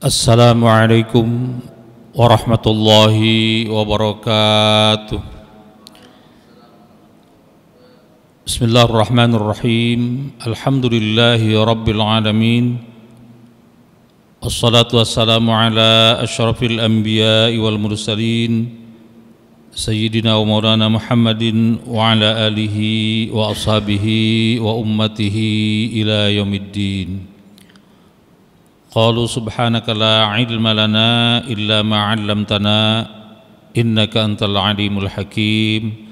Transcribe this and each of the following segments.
Assalamualaikum warahmatullahi wabarakatuh. Bismillahirrahmanirrahim. Alhamdulillahi rabbil alamin. Wassalatu wassalamu ala asyrafil anbiya'i wal mursalin Sayyidina wa maulana Muhammadin wa ala alihi wa ashabihi wa ummatihi ila yaumiddin. Qalu subhanaka la ilma lana illa ma 'allamtana innaka antal alimul hakim.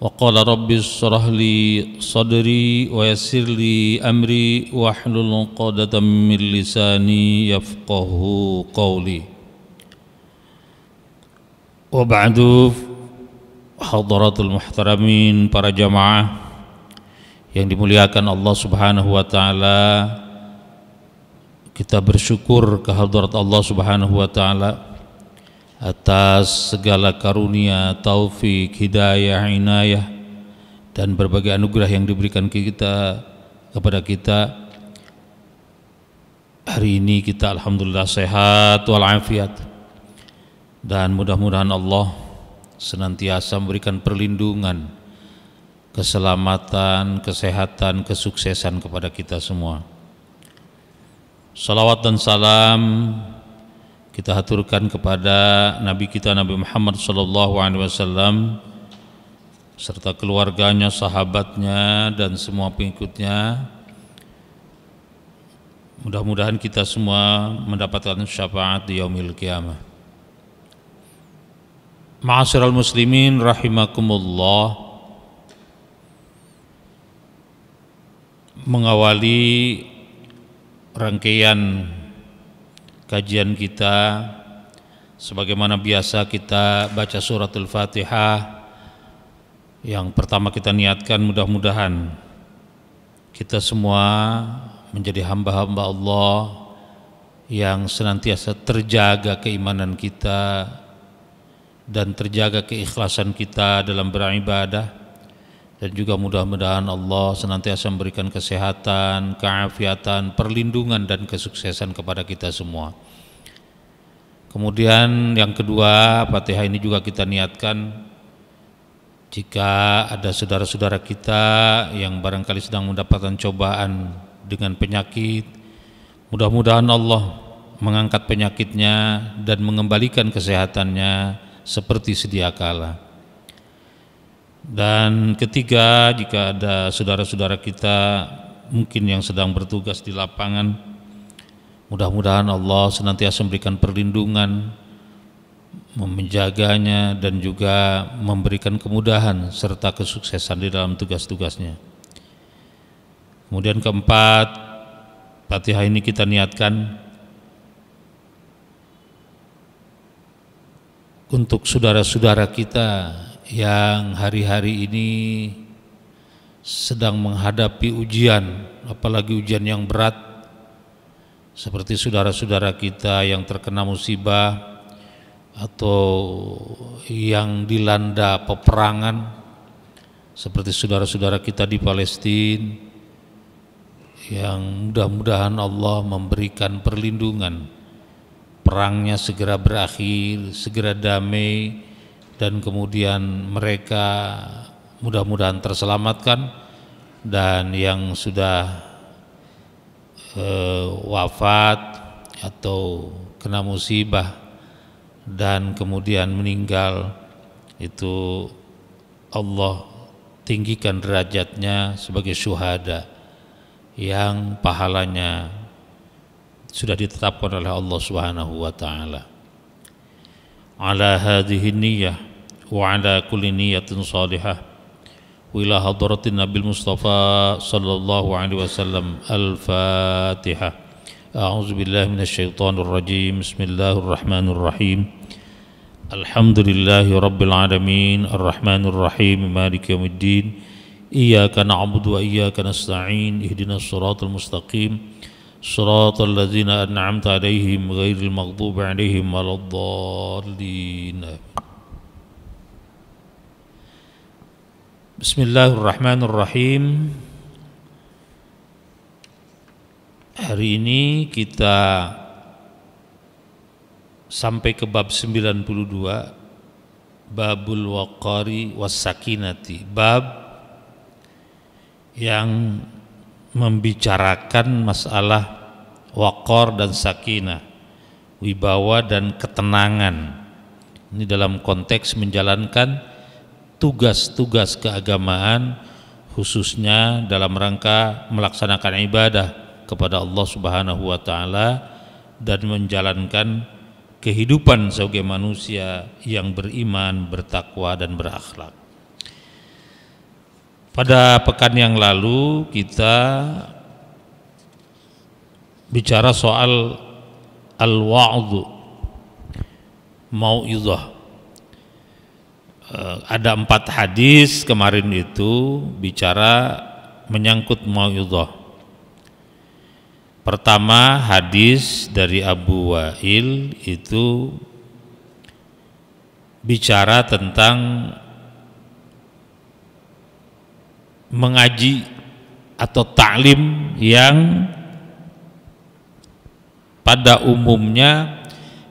Wa qala rabbi shrah li sadri wa yassir li amri wahlul 'uqdatam min lisani yafqahu qawli. Wa ba'du, hadaratul muhtaramin, para jamaah yang dimuliakan Allah Subhanahu wa taala. Kita bersyukur kehadirat Allah Subhanahu wa taala atas segala karunia, taufik, hidayah, inayah dan berbagai anugerah yang diberikan kepada kita. Hari ini kita alhamdulillah sehat walafiat, dan mudah-mudahan Allah senantiasa memberikan perlindungan, keselamatan, kesehatan, kesuksesan kepada kita semua. Salawat dan salam kita haturkan kepada Nabi kita Nabi Muhammad SAW serta keluarganya, sahabatnya dan semua pengikutnya. Mudah-mudahan kita semua mendapatkan syafaat di yaumil qiyamah. Ma'asyiral muslimin rahimakumullah. Mengawali rangkaian kajian kita, sebagaimana biasa kita baca suratul Fatihah. Yang pertama kita niatkan, mudah-mudahan kita semua menjadi hamba-hamba Allah yang senantiasa terjaga keimanan kita dan terjaga keikhlasan kita dalam beribadah. Dan juga mudah-mudahan Allah senantiasa memberikan kesehatan, keafiatan, perlindungan dan kesuksesan kepada kita semua. Kemudian yang kedua, Fatihah ini juga kita niatkan jika ada saudara-saudara kita yang barangkali sedang mendapatkan cobaan dengan penyakit, mudah-mudahan Allah mengangkat penyakitnya dan mengembalikan kesehatannya seperti sedia kala. Dan ketiga, jika ada saudara-saudara kita mungkin yang sedang bertugas di lapangan, mudah-mudahan Allah senantiasa memberikan perlindungan, menjaganya dan juga memberikan kemudahan serta kesuksesan di dalam tugas-tugasnya. Kemudian keempat, Fatihah ini kita niatkan untuk saudara-saudara kita yang hari-hari ini sedang menghadapi ujian, apalagi ujian yang berat, seperti saudara-saudara kita yang terkena musibah atau yang dilanda peperangan, seperti saudara-saudara kita di Palestina, yang mudah-mudahan Allah memberikan perlindungan, perangnya segera berakhir, segera damai, dan kemudian mereka mudah-mudahan terselamatkan, dan yang sudah wafat atau kena musibah dan kemudian meninggal, itu Allah tinggikan derajatnya sebagai syuhada yang pahalanya sudah ditetapkan oleh Allah Subhanahu wa taala. Ala hadhihi niyyah wa ala kulli niyatin salihah wa ila hadratin Nabil Mustafa sallallahu alaihi wasallam. Al-Fatihah. A'udzu billahi minasyaitonir rajim. Bismillahirrahmanirrahim. Alhamdulillahi rabbil alamin, arrahmanir rahim, maliki yaumiddin. Iyyaka na'budu wa iyyaka nasta'in. Ihdinas siratal mustaqim. Shiratal ladzina an'amta 'alaihim ghairil maghdubi 'alaihim waladdallin. Bismillahirrahmanirrahim. Hari ini kita sampai ke bab 92, babul waqari was sakinati, bab yang membicarakan masalah waqar dan sakinah, wibawa dan ketenangan. Ini dalam konteks menjalankan tugas-tugas keagamaan, khususnya dalam rangka melaksanakan ibadah kepada Allah Subhanahu wa taala dan menjalankan kehidupan sebagai manusia yang beriman, bertakwa dan berakhlak. Pada pekan yang lalu kita bicara soal al-wa'dhu, mau'izah. Ada 4 hadis kemarin itu bicara menyangkut mau'izah. Pertama, hadis dari Abu Wa'il itu bicara tentang mengaji atau ta'lim yang pada umumnya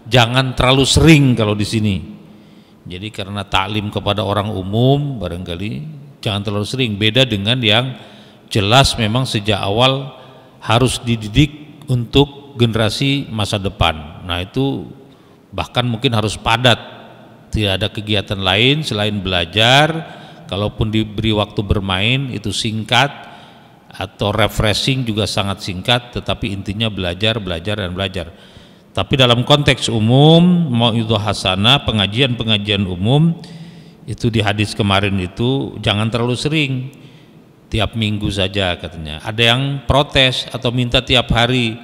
jangan terlalu sering kalau di sini. Jadi karena ta'lim kepada orang umum barangkali jangan terlalu sering, beda dengan yang jelas memang sejak awal harus dididik untuk generasi masa depan. Nah itu bahkan mungkin harus padat, tidak ada kegiatan lain selain belajar. Kalaupun diberi waktu bermain itu singkat, atau refreshing juga sangat singkat, tetapi intinya belajar, belajar dan belajar. Tapi dalam konteks umum, mau'izah hasanah, pengajian-pengajian umum itu di hadis kemarin itu jangan terlalu sering, tiap minggu saja katanya. Ada yang protes atau minta tiap hari,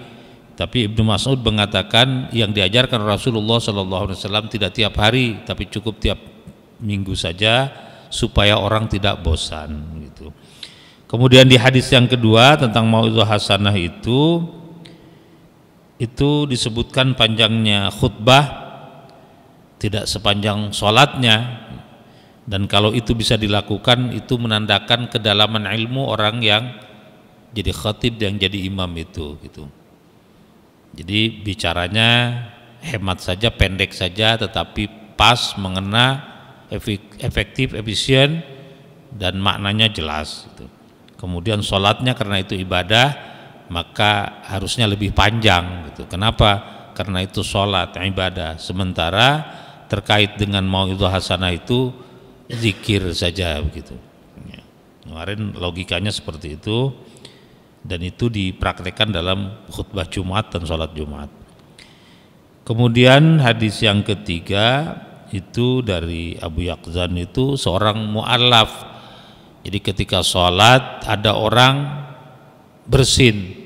tapi Ibnu Mas'ud mengatakan yang diajarkan Rasulullah SAW tidak tiap hari, tapi cukup tiap minggu saja supaya orang tidak bosan gitu. Kemudian di hadis yang kedua tentang mau'izah hasanah itu disebutkan panjangnya khutbah tidak sepanjang sholatnya, dan kalau itu bisa dilakukan itu menandakan kedalaman ilmu orang yang jadi khatib, yang jadi imam itu gitu. Jadi bicaranya hemat saja, pendek saja, tetapi pas, mengena, efektif, efisien dan maknanya jelas gitu. Kemudian sholatnya karena itu ibadah maka harusnya lebih panjang gitu. Kenapa? Karena itu sholat ibadah, sementara terkait dengan mau'izah hasanah itu zikir saja begitu. Kemarin logikanya seperti itu, dan itu dipraktekkan dalam khutbah Jumat dan sholat Jumat. Kemudian hadis yang ketiga itu dari Abu Yaqzan, itu seorang mu'allaf. Jadi ketika sholat ada orang bersin,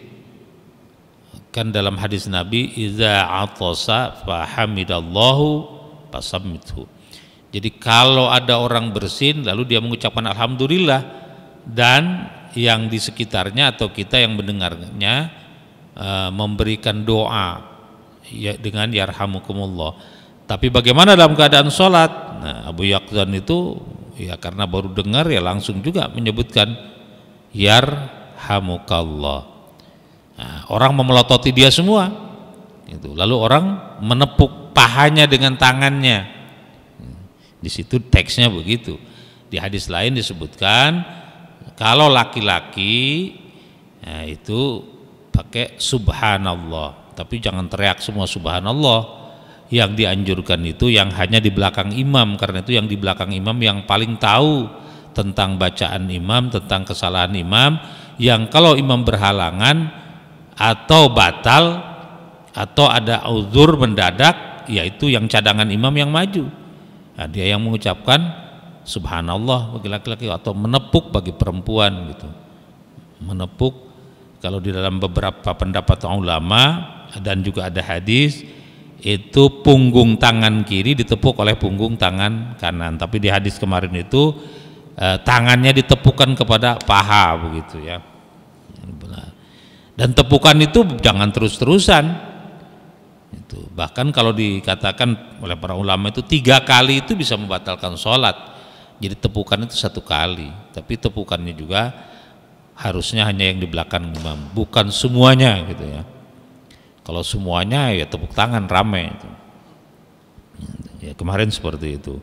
kan dalam hadis Nabi iza atasa fahamidallahu fasammithu. Jadi kalau ada orang bersin lalu dia mengucapkan alhamdulillah, dan yang di sekitarnya atau kita yang mendengarnya memberikan doa ya, dengan yarhamukumullah. Tapi bagaimana dalam keadaan sholat? Nah, Abu Yaqzan itu ya karena baru dengar ya langsung juga menyebutkan yarhamukallah. Nah, orang memelototi dia semua itu. Lalu orang menepuk pahanya dengan tangannya. Di situ teksnya begitu. Di hadis lain disebutkan kalau laki-laki nah itu pakai subhanallah, tapi jangan teriak semua subhanallah. Yang dianjurkan itu yang hanya di belakang imam, karena itu yang di belakang imam yang paling tahu tentang bacaan imam, tentang kesalahan imam, yang kalau imam berhalangan atau batal atau ada uzur mendadak, yaitu yang cadangan imam yang maju. Nah, dia yang mengucapkan subhanallah bagi laki-laki, atau menepuk bagi perempuan gitu. Menepuk kalau di dalam beberapa pendapat ulama dan juga ada hadis itu punggung tangan kiri ditepuk oleh punggung tangan kanan, tapi di hadis kemarin itu tangannya ditepukkan kepada paha begitu ya. Dan tepukan itu jangan terus-terusan. Itu bahkan kalau dikatakan oleh para ulama itu 3 kali itu bisa membatalkan sholat. Jadi tepukan itu 1 kali, tapi tepukannya juga harusnya hanya yang di belakang imam, bukan semuanya gitu ya. Kalau semuanya ya tepuk tangan rame itu. Ya, kemarin seperti itu.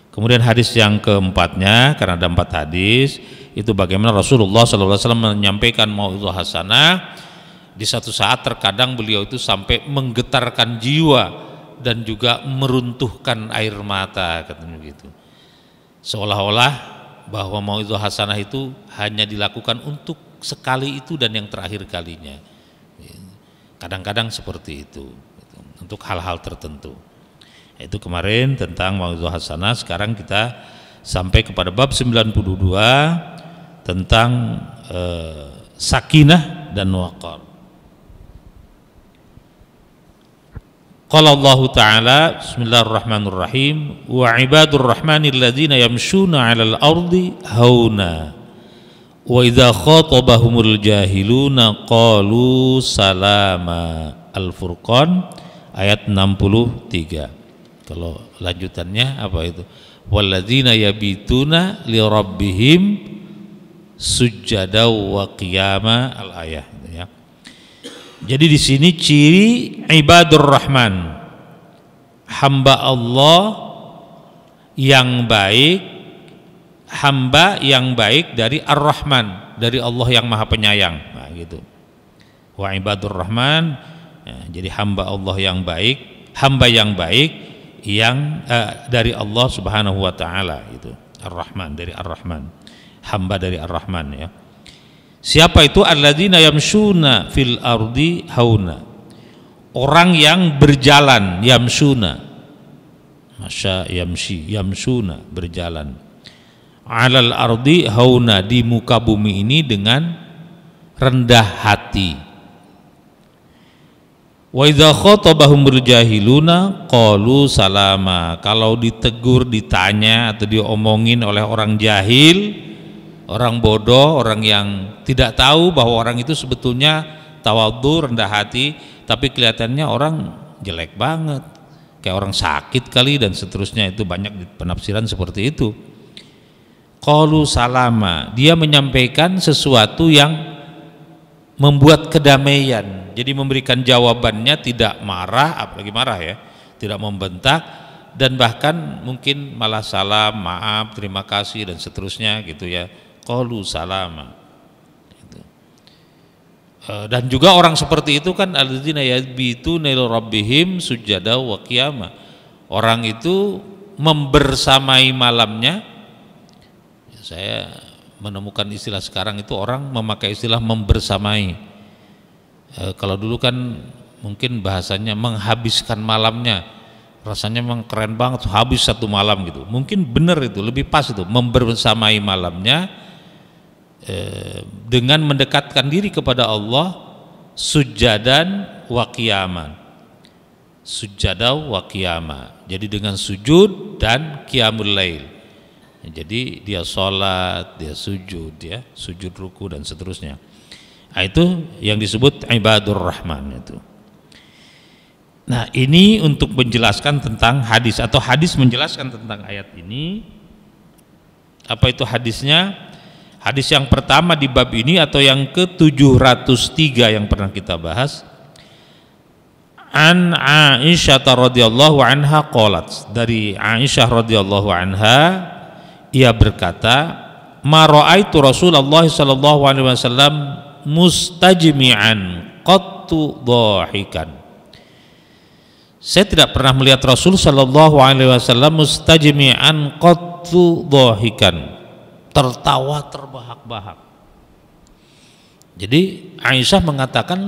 Kemudian hadis yang keempatnya, karena ada 4 hadis, itu bagaimana Rasulullah SAW menyampaikan mau'izah hasanah. Di satu saat terkadang beliau itu sampai menggetarkan jiwa dan juga meruntuhkan air mata, katanya begitu. Seolah-olah bahwa mau'izah hasanah itu hanya dilakukan untuk sekali itu dan yang terakhir kalinya. Kadang-kadang seperti itu, untuk hal-hal tertentu. Itu kemarin tentang mau'izah hasanah. Sekarang kita sampai kepada bab 92 tentang sakinah dan waqar. Qala Allah Ta'ala, bismillahirrahmanirrahim, wa ibadur rahmanil ladzina yamshuna 'alal ardi hauna wa idza khatabahumul jahiluna qalu salama. Al-Furqan ayat 63. Kalau lanjutannya apa itu? Walladzina yabituna li rabbihim sujada wa qiyama, al-ayah, ya. Jadi di sini ciri ibadur rahman, hamba Allah yang baik, hamba yang baik dari ar-Rahman, dari Allah yang Maha Penyayang. Nah, gitu. Wa ibadur rahman, ya, jadi hamba Allah yang baik, hamba yang baik yang dari Allah Subhanahu wa taala, itu Ar-Rahman, dari Ar-Rahman, hamba dari Ar-Rahman, ya. Siapa itu? Alladzina yamshuna fil ardi hauna, orang yang berjalan, yamshuna, masya yamshi, yamshuna, berjalan, alal ardi hauna, di muka bumi ini dengan rendah hati. Wa idza khatabahumul jahiluna qalu salama, kalau ditegur, ditanya atau diomongin oleh orang jahil, orang bodoh, orang yang tidak tahu bahwa orang itu sebetulnya tawadhu, rendah hati, tapi kelihatannya orang jelek banget, kayak orang sakit kali dan seterusnya, itu banyak penafsiran seperti itu. Qalu salama, dia menyampaikan sesuatu yang membuat kedamaian, jadi memberikan jawabannya tidak marah, apalagi marah, ya, tidak membentak, dan bahkan mungkin malah salam, maaf, terima kasih dan seterusnya, gitu ya. Qalu salama, gitu. Dan juga orang seperti itu kan alladzina yabituna li rabbihim sujada wa qiyama, orang itu membersamai malamnya. Saya menemukan istilah sekarang itu orang memakai istilah membersamai. Kalau dulu kan mungkin bahasanya menghabiskan malamnya, rasanya memang keren banget, habis satu malam gitu. Mungkin benar itu, lebih pas itu, membersamai malamnya dengan mendekatkan diri kepada Allah, sujadan wa qiyaman, sujada wa qiyama, jadi dengan sujud dan qiyamul lail. Jadi dia sholat, dia sujud, ya, sujud ruku dan seterusnya. Nah, itu yang disebut ibadur rahman itu. Nah, ini untuk menjelaskan tentang hadis, atau hadis menjelaskan tentang ayat ini. Apa itu hadisnya? Hadis yang pertama di bab ini atau yang ke-703 yang pernah kita bahas. An Aisyah radhiyallahu anha qalat, dari Aisyah radhiyallahu anha, ia berkata, ma ra'aitu Rasulullah sallallahu alaihi wasallam mustajmi'an qattu dhahikan. Saya tidak pernah melihat Rasul sallallahu alaihi wasallam mustajmi'an qattu dhahikan, tertawa terbahak-bahak. Jadi Aisyah mengatakan,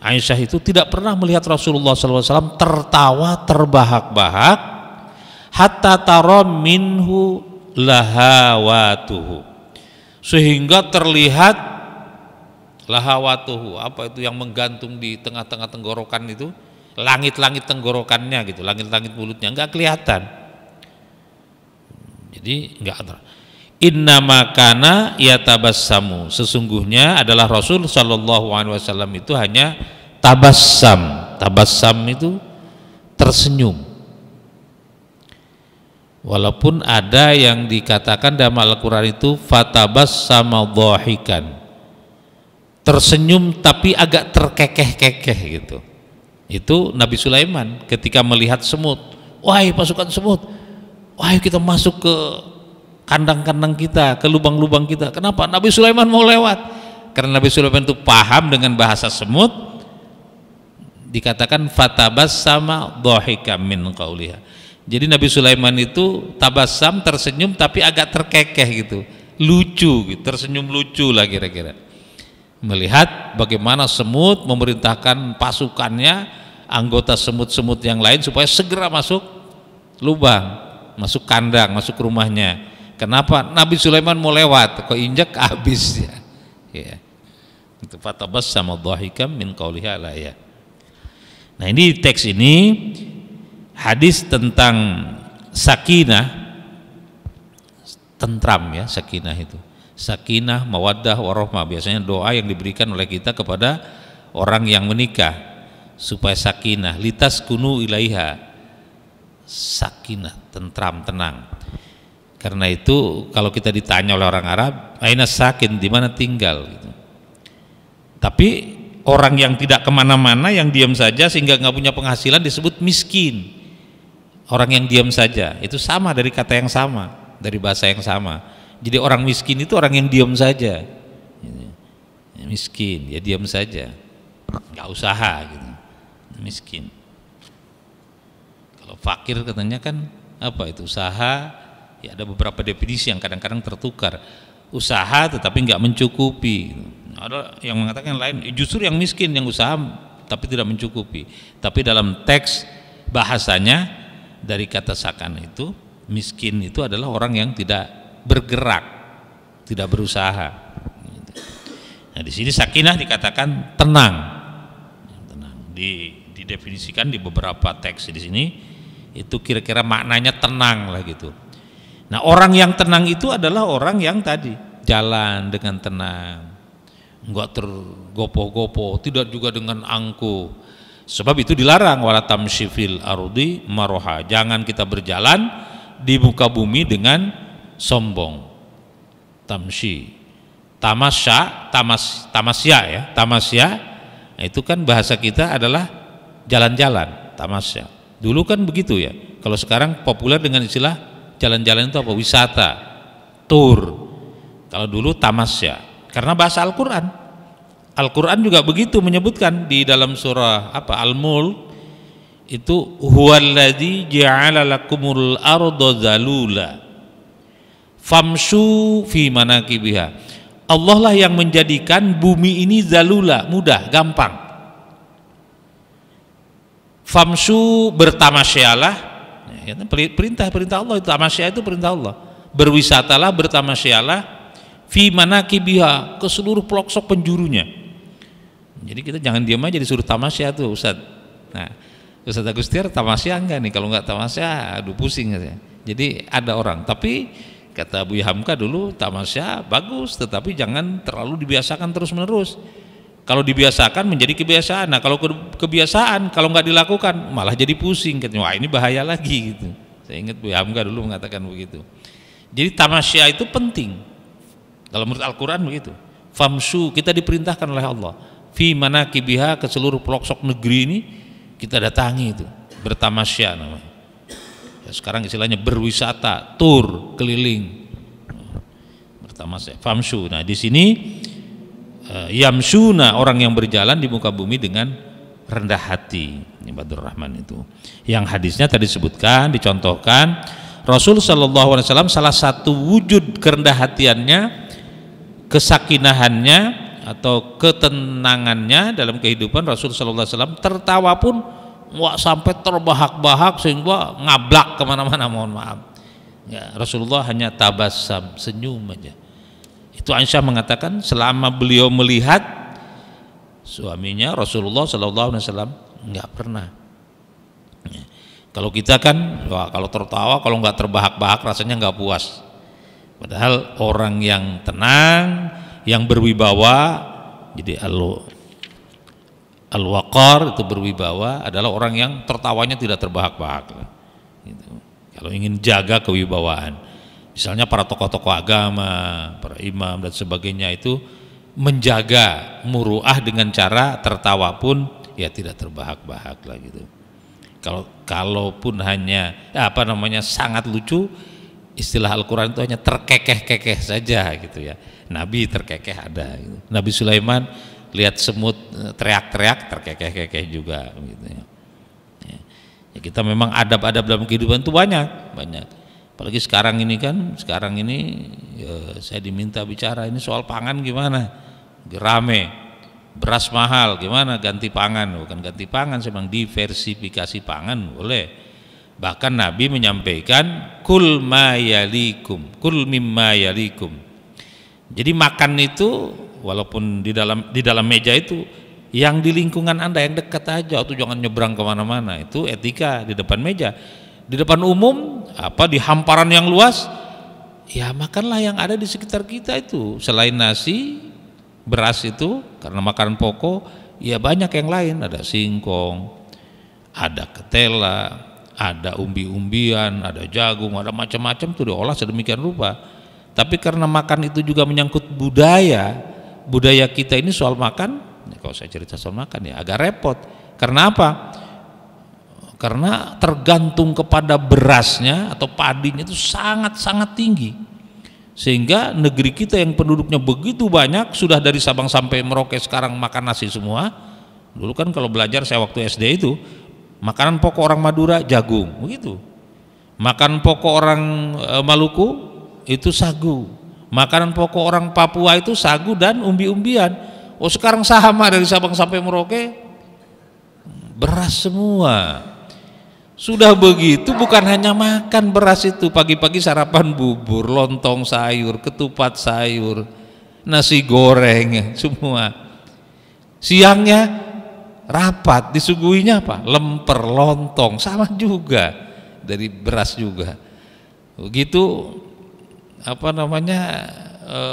Aisyah itu tidak pernah melihat Rasulullah sallallahu alaihi wasallam tertawa terbahak-bahak, hatta tara minhu lahawatuhu, sehingga terlihat lahawatuhu, apa itu yang menggantung di tengah-tengah tenggorokan itu, langit-langit tenggorokannya gitu, langit-langit mulutnya enggak kelihatan. Jadi enggak ada. Innama kana yatabassamu, sesungguhnya adalah Rasul sallallahu alaihi wasallam itu hanya tabassam. Tabassam itu tersenyum. Walaupun ada yang dikatakan dalam Al-Quran itu fatabassama dhahikan, tersenyum tapi agak terkekeh-kekeh gitu. Itu Nabi Sulaiman ketika melihat semut, wahai pasukan semut, wahai kita masuk ke kandang-kandang kita, ke lubang-lubang kita. Kenapa? Nabi Sulaiman mau lewat. Karena Nabi Sulaiman itu paham dengan bahasa semut, dikatakan fatabassama dhahika min qauliha. Jadi Nabi Sulaiman itu tabassam, tersenyum tapi agak terkekeh gitu, lucu gitu, tersenyum lucu lah kira-kira, melihat bagaimana semut memerintahkan pasukannya, anggota semut-semut yang lain supaya segera masuk lubang, masuk kandang, masuk rumahnya. Kenapa? Nabi Sulaiman mau lewat, kok injak habis ya. Ya. Itu fatabassama dhahika min qauliha la ya. Nah, ini teks ini hadis tentang sakinah, tentram ya, sakinah itu. Sakinah, mawaddah, warahmah, biasanya doa yang diberikan oleh kita kepada orang yang menikah supaya sakinah, litaskunu ilaiha, sakinah, tentram, tenang. Karena itu kalau kita ditanya oleh orang Arab, aina sakin, di mana tinggal gitu. Tapi orang yang tidak kemana-mana, yang diam saja sehingga nggak punya penghasilan disebut miskin. Orang yang diam saja itu sama, dari kata yang sama, dari bahasa yang sama. Jadi orang miskin itu orang yang diam saja. Miskin, ya diam saja, nggak usaha gitu. Miskin. Kalau fakir katanya kan apa itu usaha? Ya ada beberapa definisi yang kadang-kadang tertukar. Usaha tetapi nggak mencukupi. Ada yang mengatakan lain, justru yang miskin yang usaha tapi tidak mencukupi. Tapi dalam teks bahasanya, dari kata sakan itu, miskin itu adalah orang yang tidak bergerak, tidak berusaha. Nah, di sini sakinah dikatakan tenang. Tenang. Didefinisikan di beberapa teks di sini, itu kira-kira maknanya tenang lah gitu. Nah, orang yang tenang itu adalah orang yang tadi jalan dengan tenang, enggak tergopoh-gopoh, tidak juga dengan angkuh. Sebab itu dilarang, wala tamshi fil ardi maroha, jangan kita berjalan di muka bumi dengan sombong. Tamshi, tamasya ya, tamasya itu kan bahasa kita adalah jalan-jalan, tamasya. Dulu kan begitu ya. Kalau sekarang populer dengan istilah jalan-jalan itu apa? Wisata, tur. Kalau dulu tamasya, karena bahasa Al-Quran. Al-Quran juga begitu menyebutkan di dalam surah apa, Al-Mulk itu, huwallazi ja'ala lakumul arda zalula famshu fi manakibiha. Allah lah yang menjadikan bumi ini zalula, mudah, gampang. Famshu, bertamasyalah, perintah Allah itu, tamasya itu perintah Allah. Berwisatalah, bertamasyalah, fi manakibiha, ke seluruh pelosok penjurunya. Jadi kita jangan diam aja disuruh tamasya tuh Ustaz. Nah, Ustaz Agustiar tamasya enggak nih? Kalau enggak tamasya, aduh pusing katanya. Jadi ada orang, tapi kata Bu Hamka dulu, tamasya bagus, tetapi jangan terlalu dibiasakan terus-menerus. Kalau dibiasakan menjadi kebiasaan. Nah, kalau kebiasaan kalau nggak dilakukan malah jadi pusing. Katanya, wah ini bahaya lagi gitu. Saya ingat Bu Hamka dulu mengatakan begitu. Jadi tamasya itu penting. Kalau menurut Al-Quran begitu. Famsu, kita diperintahkan oleh Allah. Fi manakibiha, ke seluruh pelosok negeri ini kita datangi itu, bertamasya namanya. Ya, sekarang istilahnya berwisata, tur, keliling. Bertamasya, famsu. Nah, di sini yamsuna, orang yang berjalan di muka bumi dengan rendah hati. Ibadur Rahman itu. Yang hadisnya tadi disebutkan, dicontohkan, Rasul sallallahu alaihi wasallam salah satu wujud kerendah hatiannya, kesakinahannya atau ketenangannya dalam kehidupan Rasul sallallahu alaihi wasallam, tertawa pun wah sampai terbahak-bahak sehingga ngablak kemana-mana, mohon maaf ya, Rasulullah hanya tabassam, senyum aja. Itu Aisyah mengatakan selama beliau melihat suaminya Rasulullah sallallahu alaihi wasallam nggak pernah ya. Kalau kita kan wah, kalau tertawa, kalau nggak terbahak-bahak rasanya nggak puas. Padahal orang yang tenang, yang berwibawa, jadi al-waqar itu berwibawa, adalah orang yang tertawanya tidak terbahak-bahak gitu. Kalau ingin jaga kewibawaan, misalnya para tokoh-tokoh agama, para imam dan sebagainya, itu menjaga muruah dengan cara tertawa pun ya tidak terbahak-bahak lah gitu. Kalaupun hanya sangat lucu, istilah Al-Quran itu hanya terkekeh-kekeh saja gitu ya. Nabi terkekeh ada gitu. Nabi Sulaiman lihat semut teriak-teriak terkekeh-kekeh juga gitu ya. Ya, kita memang adab-adab dalam kehidupan itu banyak. Apalagi sekarang ini saya diminta bicara ini soal pangan gimana, rame, beras mahal gimana, ganti pangan, bukan ganti pangan, saya bilang diversifikasi pangan boleh. Bahkan Nabi menyampaikan kul mimma yalikum. Jadi makan itu walaupun di dalam meja itu yang di lingkungan Anda yang dekat aja, atau jangan nyebrang kemana-mana, itu etika di depan meja. Di depan umum di hamparan yang luas, ya makanlah yang ada di sekitar kita itu. Selain nasi, beras itu karena makanan pokok, ya banyak yang lain, ada singkong, ada ketela, ada umbi-umbian, ada jagung, ada macam-macam tuh diolah sedemikian rupa. Tapi karena makan itu juga menyangkut budaya kita ini soal makan, kalau saya cerita soal makan ya agak repot. Karena apa? Karena tergantung kepada berasnya atau padinya itu sangat-sangat tinggi, sehingga negeri kita yang penduduknya begitu banyak, sudah dari Sabang sampai Merauke sekarang makan nasi semua. Dulu kan kalau belajar saya waktu SD itu makanan pokok orang Madura jagung begitu, makanan pokok orang Maluku itu sagu, makanan pokok orang Papua itu sagu dan umbi-umbian. Oh sekarang sama dari Sabang sampai Merauke beras semua. Sudah begitu bukan hanya makan beras itu, pagi-pagi sarapan bubur, lontong sayur, ketupat sayur, nasi goreng semua. Siangnya rapat, disuguhinya apa? Lemper, lontong, sama juga dari beras juga. Begitu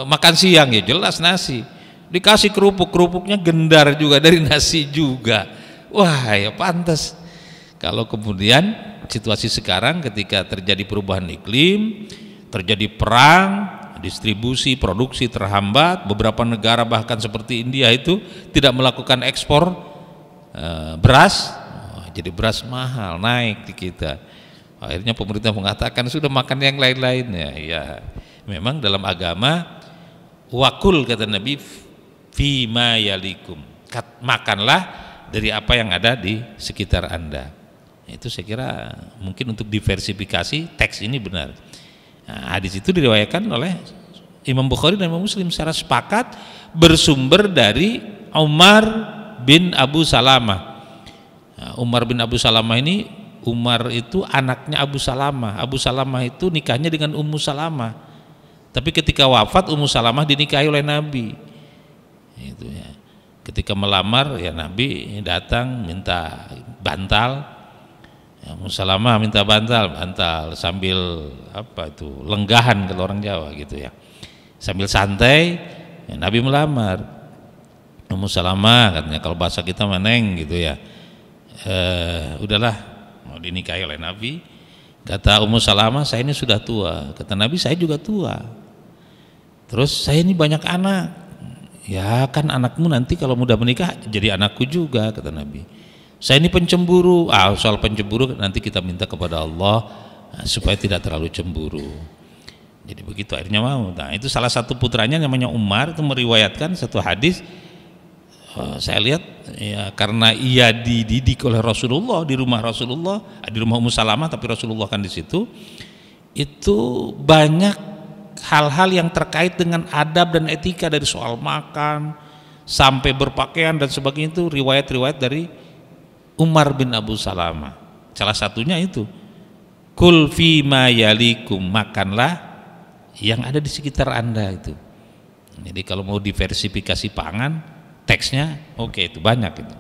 makan siang ya jelas nasi. Dikasih kerupuknya gendar juga dari nasi juga. Wah ya pantas. Kalau kemudian situasi sekarang ketika terjadi perubahan iklim, terjadi perang, distribusi, produksi terhambat, beberapa negara bahkan seperti India itu tidak melakukan ekspor beras, jadi beras mahal naik di kita. Akhirnya pemerintah mengatakan sudah makan yang lain-lainnya. Ya, memang dalam agama wakul kata Nabi fima yalikum, makanlah dari apa yang ada di sekitar Anda. Itu saya kira mungkin untuk diversifikasi teks ini benar. Nah, hadis itu diriwayatkan oleh Imam Bukhari dan Imam Muslim secara sepakat bersumber dari Umar bin Abu Salamah. Nah, Umar bin Abu Salamah ini, Umar itu anaknya Abu Salamah. Abu Salamah itu nikahnya dengan Ummu Salamah. Tapi ketika wafat Ummu Salamah dinikahi oleh Nabi. Itu ya. Ketika melamar ya Nabi datang minta bantal. Ya, Ummu Salamah minta bantal sambil lenggahan kalau orang Jawa gitu ya, sambil santai ya, Nabi melamar. Ummu Salamah katanya kalau bahasa kita meneng gitu ya, udahlah mau dinikahi oleh Nabi. Kata Ummu Salamah, saya ini sudah tua. Kata Nabi, saya juga tua. Terus saya ini banyak anak. Ya kan anakmu nanti kalau mudah menikah jadi anakku juga, kata Nabi. Saya ini pencemburu. Soal pencemburu nanti kita minta kepada Allah supaya tidak terlalu cemburu. Jadi begitu akhirnya mau. Nah itu salah satu putranya namanya Umar itu meriwayatkan satu hadis. Saya lihat ya karena ia dididik oleh Rasulullah di rumah Rasulullah, di rumah Ummu Salamah, tapi Rasulullah kan di situ. Itu banyak hal-hal yang terkait dengan adab dan etika, dari soal makan sampai berpakaian dan sebagainya, itu riwayat-riwayat dari Umar bin Abu Salamah. Salah satunya itu kul fima yalikum, makanlah yang ada di sekitar Anda itu. Jadi kalau mau diversifikasi pangan, teksnya oke, itu banyak itu.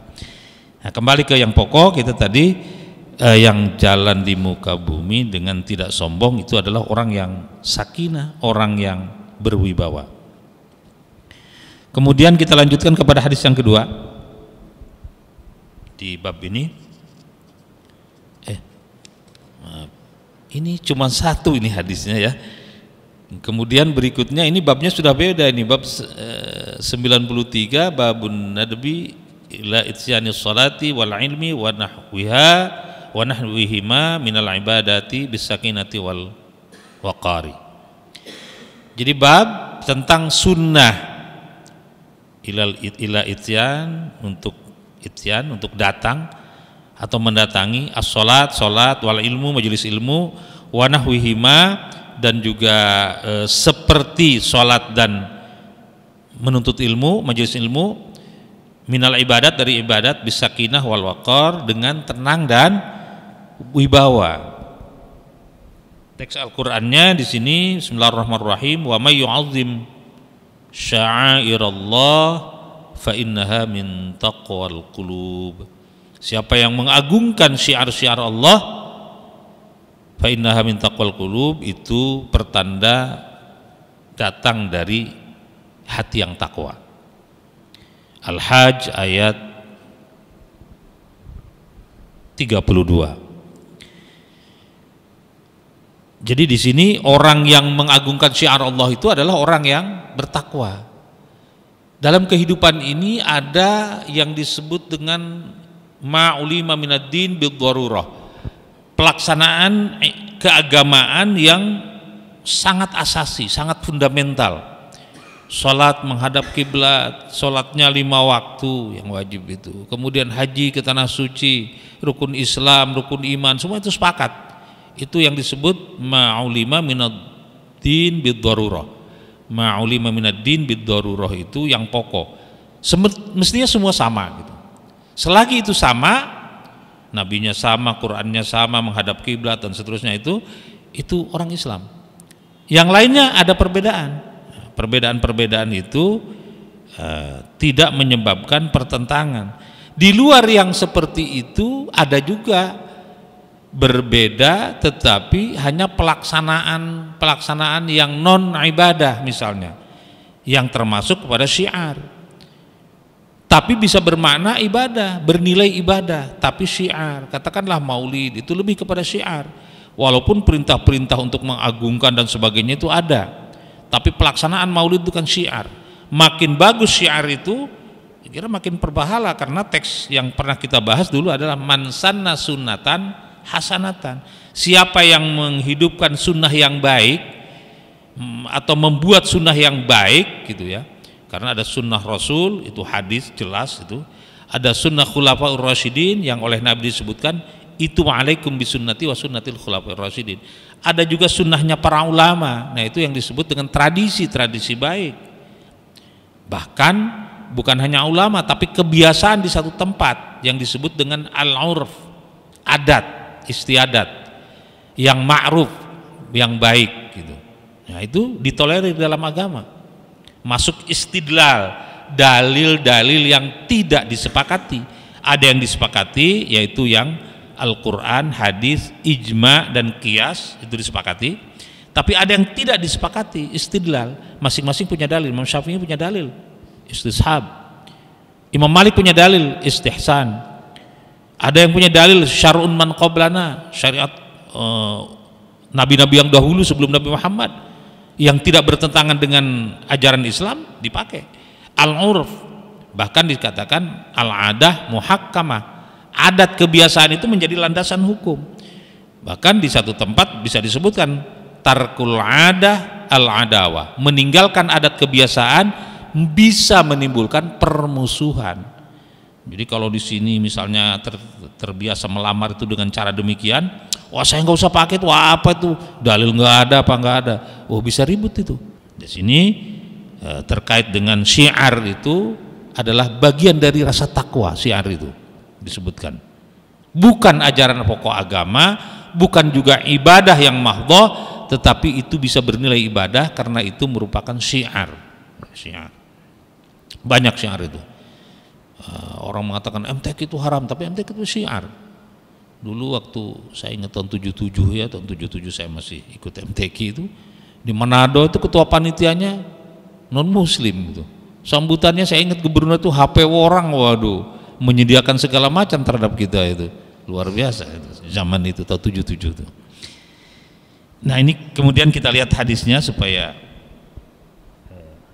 Nah, kembali ke yang pokok kita tadi, yang jalan di muka bumi dengan tidak sombong itu adalah orang yang sakinah, orang yang berwibawa. Kemudian kita lanjutkan kepada hadis yang kedua di bab ini. Ini cuma satu ini hadisnya ya. Kemudian berikutnya ini babnya sudah beda, ini bab 93 babun nadbi ila ityanis salati wal ilmi wa nahwihima minal ibadati bisakinati wal waqari. Jadi bab tentang sunnah ila ityan, untuk datang atau mendatangi, as-salat salat, wal ilmu majelis ilmu, wa nahwihima dan juga seperti salat dan menuntut ilmu, majelis ilmu, minal ibadat dari ibadat, bisakinah wal waqar dengan tenang dan wibawa. Teks Al-Qur'annya di sini bismillahirrahmanirrahim, wa may yu'azzim sya'airallah fa innaha min taqwal qulub. Siapa yang mengagungkan syiar-syiar Allah, fa innaha min taqwal qulub, itu pertanda datang dari hati yang takwa. Al-Hajj ayat 32. Jadi di sini orang yang mengagungkan syiar Allah itu adalah orang yang bertakwa. Dalam kehidupan ini ada yang disebut dengan ma'ulima minaddin bid-darurah, pelaksanaan keagamaan yang sangat asasi, sangat fundamental. Salat menghadap kiblat, salatnya 5 waktu yang wajib itu. Kemudian haji ke tanah suci, rukun Islam, rukun iman, semua itu sepakat. Itu yang disebut ma'ulima minaddin bid-darurah. Ma'ulima minaddin bid-darurah itu yang pokok. Mestinya semua sama gitu. Selagi itu sama, nabinya sama, Qur'annya sama, menghadap kiblat dan seterusnya, itu orang Islam. Yang lainnya ada perbedaan. Perbedaan-perbedaan itu tidak menyebabkan pertentangan. Di luar yang seperti itu ada juga berbeda, tetapi hanya pelaksanaan yang non ibadah misalnya, yang termasuk kepada syiar, tapi bisa bermakna ibadah, bernilai ibadah, tapi syiar. Katakanlah maulid, itu lebih kepada syiar, walaupun perintah-perintah untuk mengagungkan dan sebagainya itu ada, tapi pelaksanaan maulid itu kan syiar. Makin bagus syiar itu, kira makin berpahala, karena teks yang pernah kita bahas dulu adalah man sanna sunnatan hasanatan. Siapa yang menghidupkan sunnah yang baik atau membuat sunnah yang baik gitu ya, karena ada sunnah Rasul, itu hadis jelas itu. Ada sunnah khulafaur rasyidin yang oleh Nabi disebutkan, itu alaikum bisunnati wa sunnatil khulafaur rasyidin. Ada juga sunnahnya para ulama, nah itu yang disebut dengan tradisi-tradisi baik. Bahkan bukan hanya ulama, tapi kebiasaan di satu tempat yang disebut dengan al-urf, adat, istiadat yang ma'ruf, yang baik gitu. Nah itu ditolerir dalam agama. Masuk istidlal, dalil-dalil yang tidak disepakati. Ada yang disepakati, yaitu yang Al-Quran, hadis, ijma dan qiyas, itu disepakati. Tapi ada yang tidak disepakati, istidlal. Masing-masing punya dalil. Imam Syafi'i punya dalil, istishab. Imam Malik punya dalil, istihsan. Ada yang punya dalil syar'un man qablana, syariat nabi-nabi yang dahulu sebelum Nabi Muhammad, yang tidak bertentangan dengan ajaran Islam dipakai. Al-urf, bahkan dikatakan al-adah muhakkamah, adat kebiasaan itu menjadi landasan hukum. Bahkan di satu tempat bisa disebutkan tarkul adah al-adawah, meninggalkan adat kebiasaan bisa menimbulkan permusuhan. Jadi kalau di sini misalnya terbiasa melamar itu dengan cara demikian, wah saya nggak usah pakai itu, wah apa itu, dalil nggak ada, apa nggak ada, wah bisa ribut itu. Di sini terkait dengan syiar itu adalah bagian dari rasa takwa. Syiar itu disebutkan bukan ajaran pokok agama, bukan juga ibadah yang mahdhah, tetapi itu bisa bernilai ibadah karena itu merupakan syiar. Banyak syiar itu. Orang mengatakan MTQ itu haram, tapi MTQ itu syiar. Dulu waktu saya ingat tahun 77 ya, tahun 77 saya masih ikut MTQ itu, di Manado itu ketua panitianya non muslim itu. Sambutannya saya ingat gubernur itu HP orang, waduh, menyediakan segala macam terhadap kita itu. Luar biasa itu, zaman itu tahun 77 itu. Nah, ini kemudian kita lihat hadisnya supaya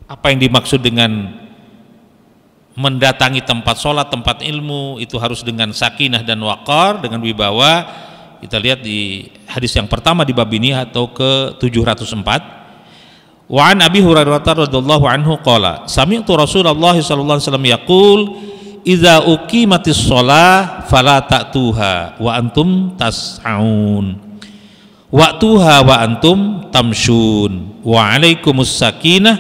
apa yang dimaksud dengan mendatangi tempat sholat, tempat ilmu itu harus dengan sakinah dan waqar, dengan wibawa. Kita lihat di hadis yang pertama di bab ini atau ke 704. Wa an Abi Hurairah radhiyallahu anhu qala sami'tu Rasulullah sallallahu alaihi wasallam yaqul idza uqimatis shalah fala ta'tuha wa antum tas'aun wa'tuha wa antum tamshun wa 'alaikumus sakinah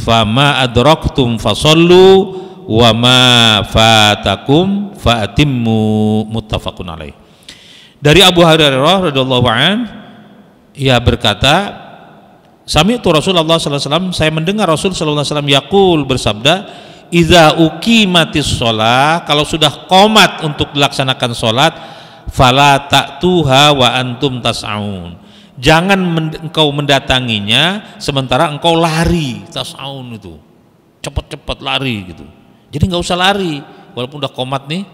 fama adraktum fasallu wa ma fatakum fa'atimmu, muttafaqun alaih. Dari Abu Hurairah radhiyallahu an, ia berkata, sami'tu Rasulullah sallallahu alaihi wasallam, saya mendengar Rasul sallallahu alaihi wasallam yaqul, bersabda, idza uqimatis shalah, kalau sudah qomat untuk dilaksanakan salat, fala ta'tuha wa antum tas'aun, jangan engkau mendatanginya sementara engkau lari. Tas'aun itu cepat-cepat lari gitu. Jadi nggak usah lari, walaupun udah qomat nih,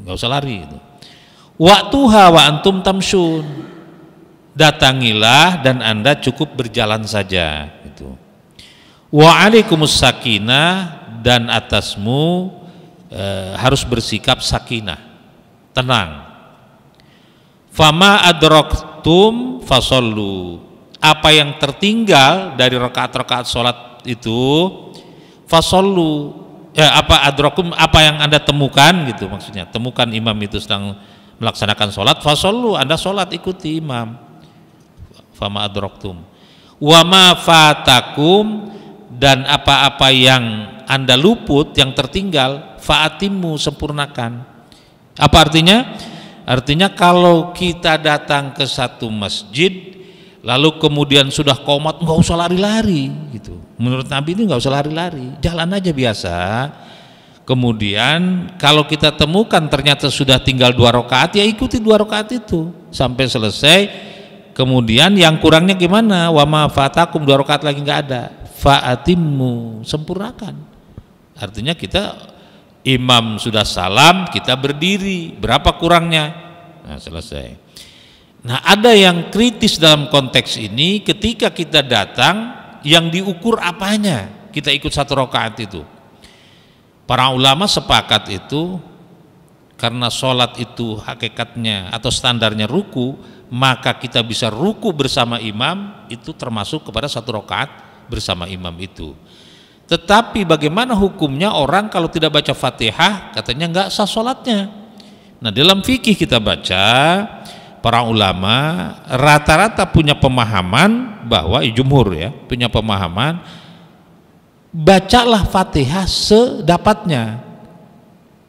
nggak usah lari gitu. Wa'tuha wa antum tamshun, datangilah dan Anda cukup berjalan saja gitu. Wa alaikumus sakinah, dan atasmu harus bersikap sakinah, tenang. Fama adraktum fasallu, apa yang tertinggal dari rakaat-rakaat salat itu, fasallu, apa adrakum, apa yang Anda temukan gitu, maksudnya temukan imam itu sedang melaksanakan salat, fasallu, Anda salat ikuti imam. Fama adraktum wa ma fatakum, dan apa-apa yang Anda luput, yang tertinggal, fa'atimmu, sempurnakan. Apa artinya? Artinya kalau kita datang ke satu masjid lalu kemudian sudah qomat, nggak usah lari-lari gitu. Menurut Nabi ini nggak usah lari-lari, jalan aja biasa. Kemudian kalau kita temukan ternyata sudah tinggal 2 rakaat, ya ikuti 2 rakaat itu sampai selesai. Kemudian yang kurangnya gimana? Wa ma fatakum, 2 rakaat lagi nggak ada, fa'atimmu, sempurnakan. Artinya kita imam sudah salam, kita berdiri, berapa kurangnya? Nah, selesai. Nah, ada yang kritis dalam konteks ini, ketika kita datang yang diukur apanya, kita ikut 1 rakaat itu. Para ulama sepakat itu karena sholat itu hakikatnya atau standarnya ruku, maka kita bisa ruku bersama imam, itu termasuk kepada 1 rakaat bersama imam itu. Tetapi bagaimana hukumnya orang kalau tidak baca Fatihah, katanya nggak sah sholatnya. Nah, dalam fikih kita baca, para ulama rata-rata punya pemahaman bahwa jumhur ya, punya pemahaman bacalah Fatihah sedapatnya.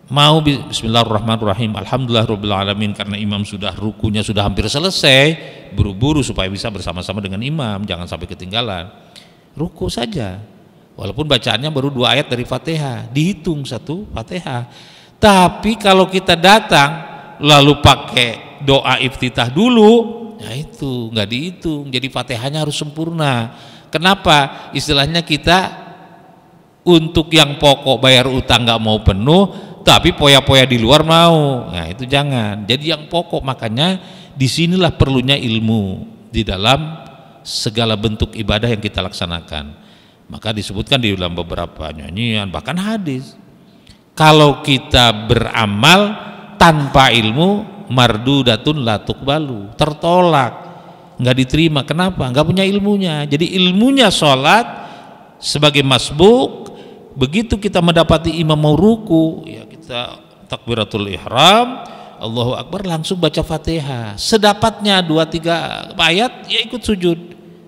Mau bismillahirrahmanirrahim, alhamdulillahirabbil alamin, karena imam sudah rukunya sudah hampir selesai, buru-buru supaya bisa bersama-sama dengan imam, jangan sampai ketinggalan. Ruku saja. Walaupun bacaannya baru 2 ayat dari Fatihah, dihitung 1 Fatihah. Tapi kalau kita datang lalu pakai doa iftitah dulu, ya itu nggak dihitung. Jadi Fatihahnya harus sempurna. Kenapa? Istilahnya kita untuk yang pokok bayar utang nggak mau penuh, tapi poya-poya di luar mau. Nah, itu jangan. Jadi yang pokok, makanya disinilah perlunya ilmu di dalam segala bentuk ibadah yang kita laksanakan. Maka disebutkan di dalam beberapa nyanyian, bahkan hadis, kalau kita beramal tanpa ilmu, mardudatun la tuqbalu, tertolak, nggak diterima. Kenapa? Nggak punya ilmunya. Jadi ilmunya sholat sebagai masbuk, begitu kita mendapati imam mau ruku, ya kita takbiratul ihram, Allahu Akbar, langsung baca Fatihah sedapatnya 2-3 ayat, ya ikut sujud,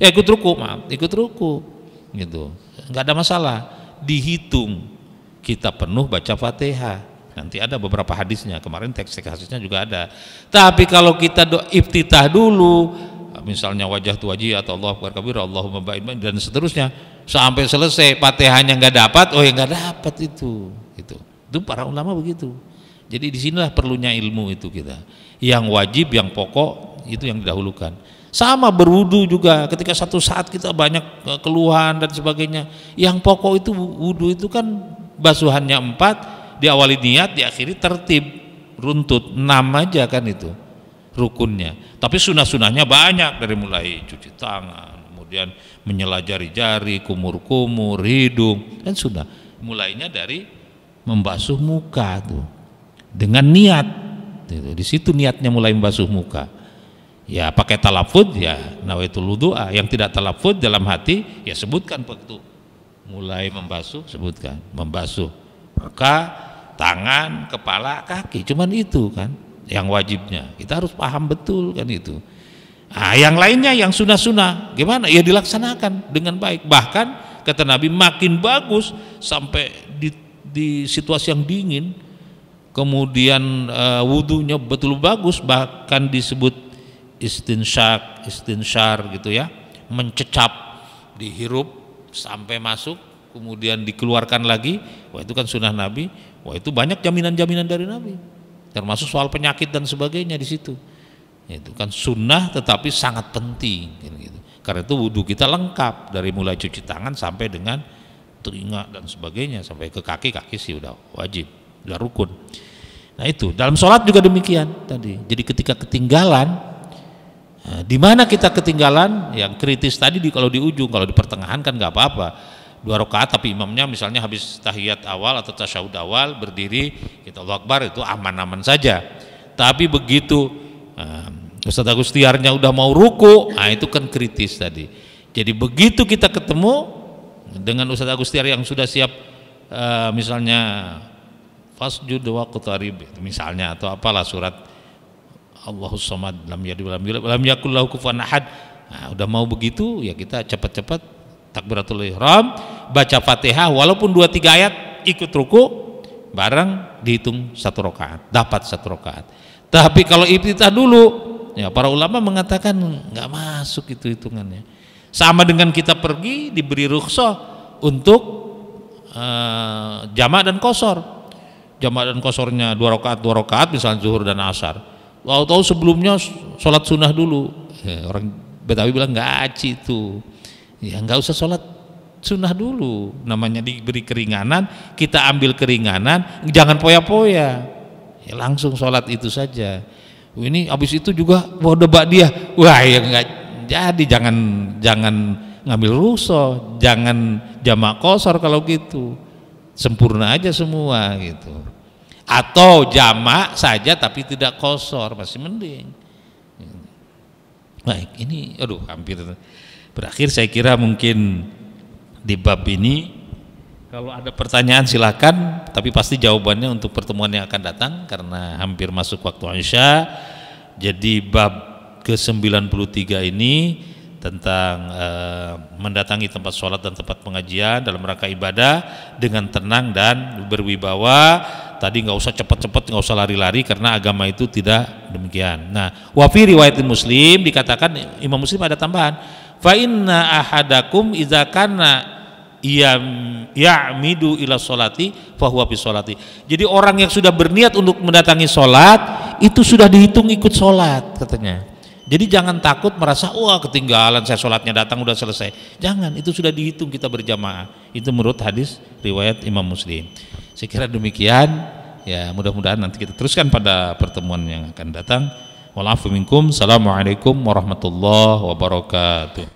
ya ikut ruku, ikut ruku gitu, nggak ada masalah, dihitung kita penuh baca Fatihah. Nanti ada beberapa hadisnya, kemarin teks hadisnya juga ada. Tapi kalau kita iftitah dulu, misalnya wajah tu wajih atau Allahu Akbar kabir, Allahumma ba'id dan seterusnya, sampai selesai Fatihahnya nggak dapat, oh ya nggak dapat itu para ulama begitu. Jadi disinilah perlunya ilmu itu kita. Yang wajib, yang pokok itu yang didahulukan. Sama berwudu juga, ketika satu saat kita banyak keluhan dan sebagainya, yang pokok itu wudu itu kan basuhannya 4, diawali niat, diakhiri tertib, runtut 6 aja kan itu. rukunnya. Tapi sunah-sunahnya banyak, dari mulai cuci tangan, kemudian menyela jari-jari, kumur-kumur, hidung, dan sudah. Mulainya dari membasuh muka tuh dengan niat. Di situ niatnya mulai membasuh muka. Ya pakai talafud ya nawaitul wudu'a. Yang tidak talafud dalam hati ya sebutkan waktu mulai membasuh, sebutkan membasuh muka, tangan, kepala, kaki. Cuman itu kan yang wajibnya, kita harus paham betul kan itu. Nah, yang lainnya yang sunnah-sunnah gimana? Ya dilaksanakan dengan baik. Bahkan kata Nabi makin bagus sampai di situasi yang dingin, kemudian wudunya betul bagus, bahkan disebut istinsyar gitu ya, mencecap, dihirup sampai masuk, kemudian dikeluarkan lagi. Wah itu kan sunnah Nabi. Wah itu banyak jaminan-jaminan dari Nabi, termasuk soal penyakit dan sebagainya di situ. Itu kan sunnah tetapi sangat penting gitu. Karena itu wudhu kita lengkap dari mulai cuci tangan sampai dengan telinga dan sebagainya sampai ke kaki sih udah wajib, udah rukun. Nah itu dalam sholat juga demikian tadi. Jadi ketika ketinggalan, di mana kita ketinggalan yang kritis tadi kalau di ujung, kalau di pertengahan kan nggak apa-apa. 2 rakaat tapi imamnya misalnya habis tahiyat awal atau tasyahud awal berdiri kita Allahu Akbar, itu aman-aman saja. Tapi begitu Ustaz Agustiarnya udah mau ruku, itu kan kritis tadi. Jadi begitu kita ketemu dengan Ustaz Agustiar yang sudah siap misalnya fasjud waqtarib misalnya, atau apalah surat Allahus Samad lam yalid walam yakul lahu kufuwan ahad. Udah mau begitu ya kita cepat-cepat takbiratul ihram, baca Fatihah walaupun 2-3 ayat, ikut ruku bareng, dihitung 1 rakaat, dapat 1 rakaat. Tapi kalau iftitah dulu, ya para ulama mengatakan nggak masuk itu hitungannya. Sama dengan kita pergi diberi rukhsah untuk jamak dan qashar. Jamak dan qasharnya 2 rakaat misalnya zuhur dan asar. Tahu sebelumnya sholat sunnah dulu. Orang Betawi bilang nggak aci itu. Ya nggak usah sholat sunnah dulu, namanya diberi keringanan, kita ambil keringanan, jangan poya-poya, ya langsung sholat itu saja. Ini habis itu juga mau debat dia, wah ya nggak jadi, jangan ngambil rukhsah, jangan jamak qashar kalau gitu, sempurna aja semua gitu. Atau jamak saja tapi tidak qashar, masih mending. Baik, ini hampir berakhir saya kira. Mungkin di bab ini kalau ada pertanyaan silakan, tapi pasti jawabannya untuk pertemuan yang akan datang karena hampir masuk waktu Isya. Jadi bab ke-93 ini tentang mendatangi tempat sholat dan tempat pengajian dalam rangka ibadah dengan tenang dan berwibawa. Tadi nggak usah cepat-cepat, nggak usah lari-lari karena agama itu tidak demikian. Nah, wa fi riwayatin Muslim dikatakan, Imam Muslim ada tambahan, fa inna ahadakum idza kana ya'midu ila sholati fa huwa fi sholati. Jadi orang yang sudah berniat untuk mendatangi sholat itu sudah dihitung ikut sholat katanya. Jadi jangan takut merasa wah ketinggalan, saya sholatnya datang udah selesai. Jangan, itu sudah dihitung kita berjamaah. Itu menurut hadis riwayat Imam Muslim. Saya kira demikian. Ya mudah-mudahan nanti kita teruskan pada pertemuan yang akan datang. Wa'alaikum. Assalamualaikum warahmatullahi wabarakatuh.